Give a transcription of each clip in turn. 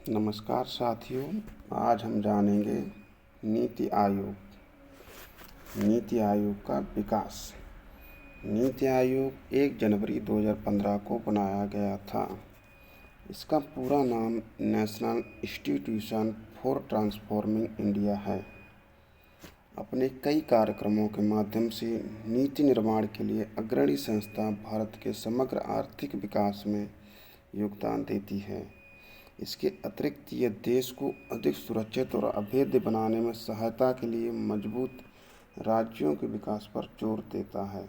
नमस्कार साथियों, आज हम जानेंगे नीति आयोग। नीति आयोग का विकास। नीति आयोग 1 जनवरी 2015 को बनाया गया था। इसका पूरा नाम national institution for transforming India है। अपने कई कार्यक्रमों के माध्यम से नीति निर्माण के लिए अग्रणी संस्था भारत के समग्र आर्थिक विकास में योगदान देती है। इसके अतिरिक्त यह देश को अधिक सुरक्षित और अभेद्य बनाने में सहायता के लिए मजबूत राज्यों के विकास पर जोर देता है।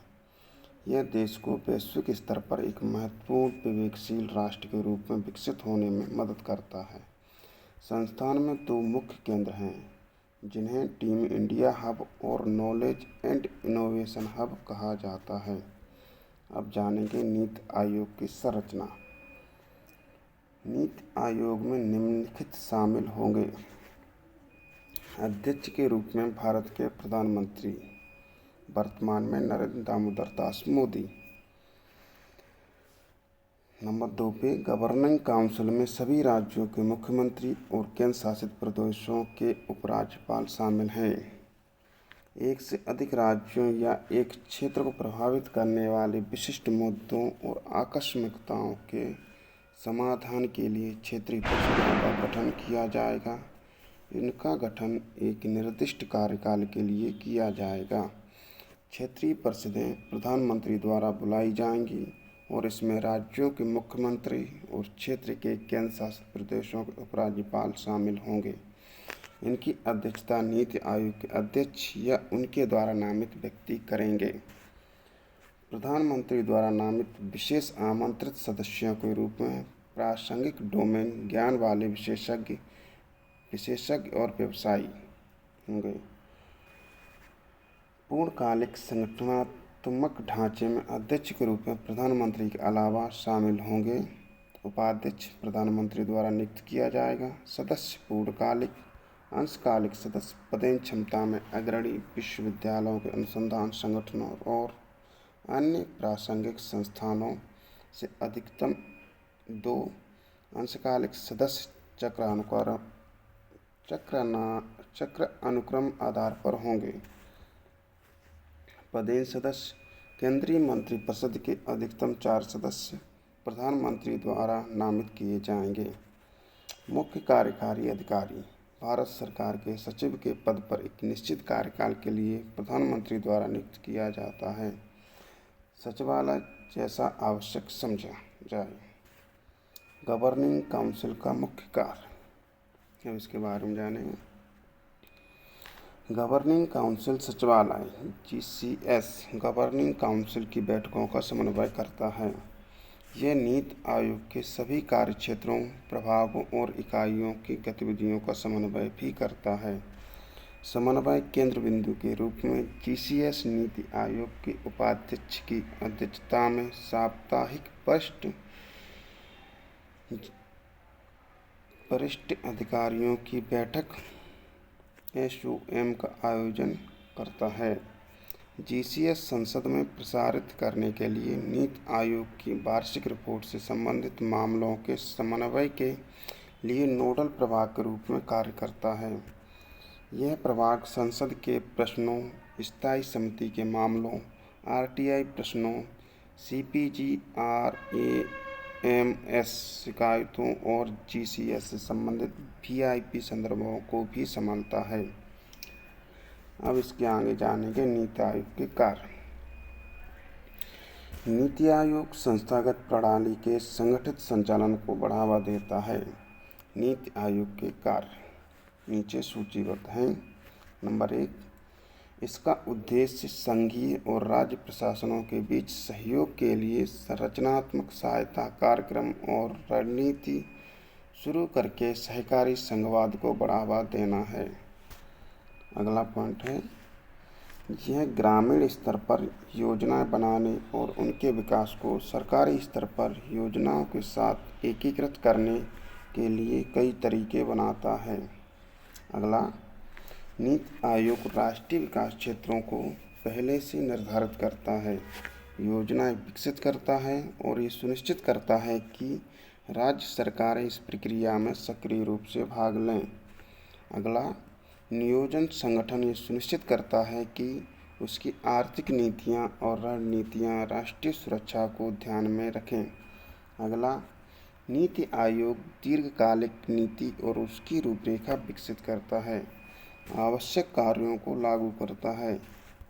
यह देश को वैश्विक स्तर पर एक महत्वपूर्ण विवेकशील राष्ट्र के रूप में विकसित होने में मदद करता है। संस्थान में 2 मुख्य केंद्र हैं, जिन्हें टीम इंडिया हब और नॉलेज एंड इनोवेशन हब कहा जाता है। अब जानेंगे नीति आयोग की संरचना। नीति आयोग में निम्नलिखित शामिल होंगे। अध्यक्ष के रूप में भारत के प्रधानमंत्री, वर्तमान में नरेंद्र दामोदर दास मोदी। नंबर 2 पे गवर्निंग काउंसिल में सभी राज्यों के मुख्यमंत्री और केंद्र शासित प्रदेशों के उपराज्यपाल शामिल हैं। एक से अधिक राज्यों या एक क्षेत्र को प्रभावित करने वाले विशिष्ट मुद्दों और आकस्मिकताओं के समाधान के लिए क्षेत्रीय परिषदों का गठन किया जाएगा। इनका गठन एक निर्दिष्ट कार्यकाल के लिए किया जाएगा। क्षेत्रीय परिषदें प्रधानमंत्री द्वारा बुलाई जाएंगी और इसमें राज्यों के मुख्यमंत्री और क्षेत्र के केंद्र शासित प्रदेशों के उपराज्यपाल शामिल होंगे। इनकी अध्यक्षता नीति आयोग के अध्यक्ष या उनके द्वारा नामित व्यक्ति करेंगे। प्रधानमंत्री द्वारा नामित विशेष आमंत्रित सदस्यों के रूप में प्रासंगिक डोमेन ज्ञान वाले विशेषज्ञ और व्यवसायी होंगे। पूर्णकालिक संगठनात्मक ढांचे में अध्यक्ष के रूप में प्रधानमंत्री के अलावा शामिल होंगे। उपाध्यक्ष प्रधानमंत्री द्वारा नियुक्त किया जाएगा। सदस्य पूर्णकालिक, अंशकालिक सदस्य पदेन क्षमता में अग्रणी विश्वविद्यालयों के अनुसंधान संगठनों और अन्य प्रासंगिक संस्थानों से अधिकतम 2 अंशकालिक सदस्य चक्र अनुक्रम आधार पर होंगे। पदेन सदस्य केंद्रीय मंत्रिपरिषद के अधिकतम 4 सदस्य प्रधानमंत्री द्वारा नामित किए जाएंगे। मुख्य कार्यकारी अधिकारी भारत सरकार के सचिव के पद पर एक निश्चित कार्यकाल के लिए प्रधानमंत्री द्वारा नियुक्त किया जाता है। सचिवालय जैसा आवश्यक समझा जाए। गवर्निंग काउंसिल का मुख्य कार्य, अब इसके बारे में जानेंगे। गवर्निंग काउंसिल सचिवालय GCS गवर्निंग काउंसिल की बैठकों का समन्वय करता है। यह नीति आयोग के सभी कार्य क्षेत्रों, प्रभागों और इकाइयों की गतिविधियों का समन्वय भी करता है। समन्वय केंद्र बिंदु के रूप में GCS नीति आयोग के उपाध्यक्ष की अध्यक्षता में साप्ताहिक वरिष्ठ अधिकारियों की बैठक SOM का आयोजन करता है। GCS संसद में प्रसारित करने के लिए नीति आयोग की वार्षिक रिपोर्ट से संबंधित मामलों के समन्वय के लिए नोडल प्रभाग के रूप में कार्य करता है। यह प्रभाग संसद के प्रश्नों, स्थायी समिति के मामलों, RTI प्रश्नों, CPG, RAMS शिकायतों और GCS से संबंधित VIP संदर्भों को भी संभालता है। अब इसके आगे जानेंगे नीति आयोग के कार्य। नीति आयोग संस्थागत प्रणाली के संगठित संचालन को बढ़ावा देता है। नीति आयोग के कार्य नीचे सूचीबद्ध हैं। नंबर 1, इसका उद्देश्य संघीय और राज्य प्रशासनों के बीच सहयोग के लिए संरचनात्मक सहायता कार्यक्रम और रणनीति शुरू करके सहकारी संघवाद को बढ़ावा देना है। अगला पॉइंट है, यह ग्रामीण स्तर पर योजनाएं बनाने और उनके विकास को सरकारी स्तर पर योजनाओं के साथ एकीकृत करने के लिए कई तरीके बनाता है। अगला, नीति आयोग राष्ट्रीय विकास क्षेत्रों को पहले से निर्धारित करता है, योजनाएं विकसित करता है और ये सुनिश्चित करता है कि राज्य सरकारें इस प्रक्रिया में सक्रिय रूप से भाग लें। अगला, नियोजन संगठन ये सुनिश्चित करता है कि उसकी आर्थिक नीतियाँ और रणनीतियाँ राष्ट्रीय सुरक्षा को ध्यान में रखें। अगला, नीति आयोग दीर्घकालिक नीति और उसकी रूपरेखा विकसित करता है, आवश्यक कार्यों को लागू करता है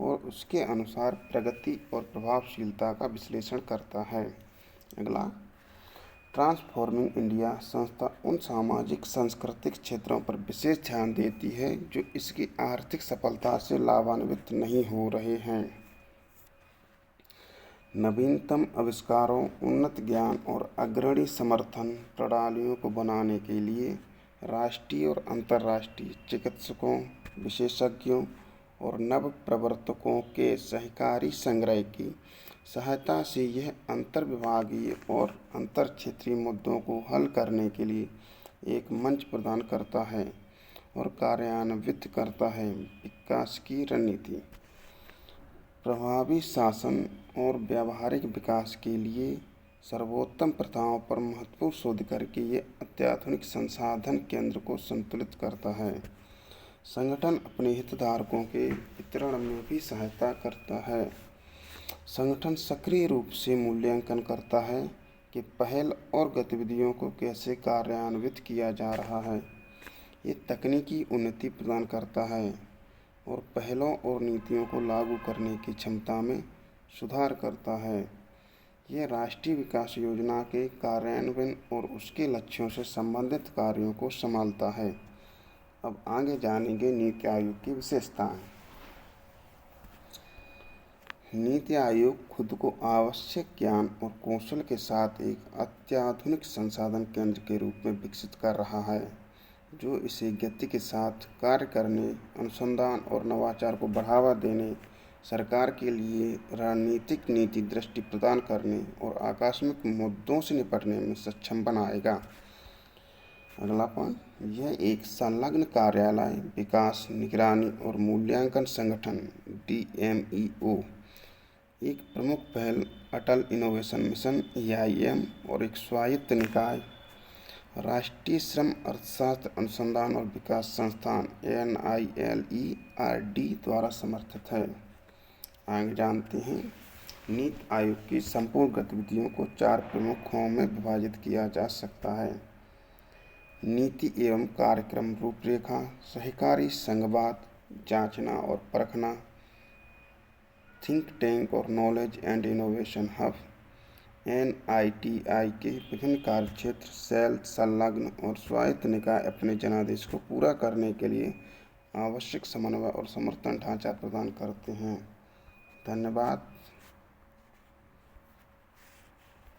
और उसके अनुसार प्रगति और प्रभावशीलता का विश्लेषण करता है। अगला, ट्रांसफॉर्मिंग इंडिया संस्था उन सामाजिक सांस्कृतिक क्षेत्रों पर विशेष ध्यान देती है जो इसकी आर्थिक सफलता से लाभान्वित नहीं हो रहे हैं। नवीनतम आविष्कारों, उन्नत ज्ञान और अग्रणी समर्थन प्रणालियों को बनाने के लिए राष्ट्रीय और अंतर्राष्ट्रीय चिकित्सकों, विशेषज्ञों और नवप्रवर्तकों के सहकारी संग्रह की सहायता से यह अंतर्विभागीय और अंतरक्षेत्रीय मुद्दों को हल करने के लिए एक मंच प्रदान करता है और कार्यान्वित करता है विकास की रणनीति। प्रभावी शासन और व्यावहारिक विकास के लिए सर्वोत्तम प्रथाओं पर महत्वपूर्ण शोध करके ये अत्याधुनिक संसाधन केंद्र को संतुलित करता है। संगठन अपने हितधारकों के वितरण में भी सहायता करता है। संगठन सक्रिय रूप से मूल्यांकन करता है कि पहल और गतिविधियों को कैसे कार्यान्वित किया जा रहा है। ये तकनीकी उन्नति प्रदान करता है और पहलों और नीतियों को लागू करने की क्षमता में सुधार करता है। ये राष्ट्रीय विकास योजना के कार्यान्वयन और उसके लक्ष्यों से संबंधित कार्यों को संभालता है। अब आगे जानेंगे नीति आयोग की विशेषताएं। नीति आयोग खुद को आवश्यक ज्ञान और कौशल के साथ एक अत्याधुनिक संसाधन केंद्र के रूप में विकसित कर रहा है, जो इसे गति के साथ कार्य करने, अनुसंधान और नवाचार को बढ़ावा देने, सरकार के लिए रणनीतिक नीति दृष्टि प्रदान करने और आकस्मिक मुद्दों से निपटने में सक्षम बनाएगा। अगला पॉइंट, यह एक संलग्न कार्यालय, विकास, निगरानी और मूल्यांकन संगठन DMEO, एक प्रमुख पहल अटल इनोवेशन मिशन EIM और एक स्वायत्त निकाय राष्ट्रीय श्रम अर्थशास्त्र अनुसंधान और विकास संस्थान NILERD द्वारा समर्थित है। आगे जानते हैं, नीति आयोग की संपूर्ण गतिविधियों को 4 प्रमुखों में विभाजित किया जा सकता है। नीति एवं कार्यक्रम रूपरेखा, सहकारी संघवाद, जांचना और परखना, थिंक टैंक और knowledge and innovation hub, NITI के विभिन्न कार्यक्षेत्र, सेल, संलग्न और स्वायत्त निकाय अपने जनादेश को पूरा करने के लिए आवश्यक समन्वय और समर्थन ढांचा प्रदान करते हैं। धन्यवाद।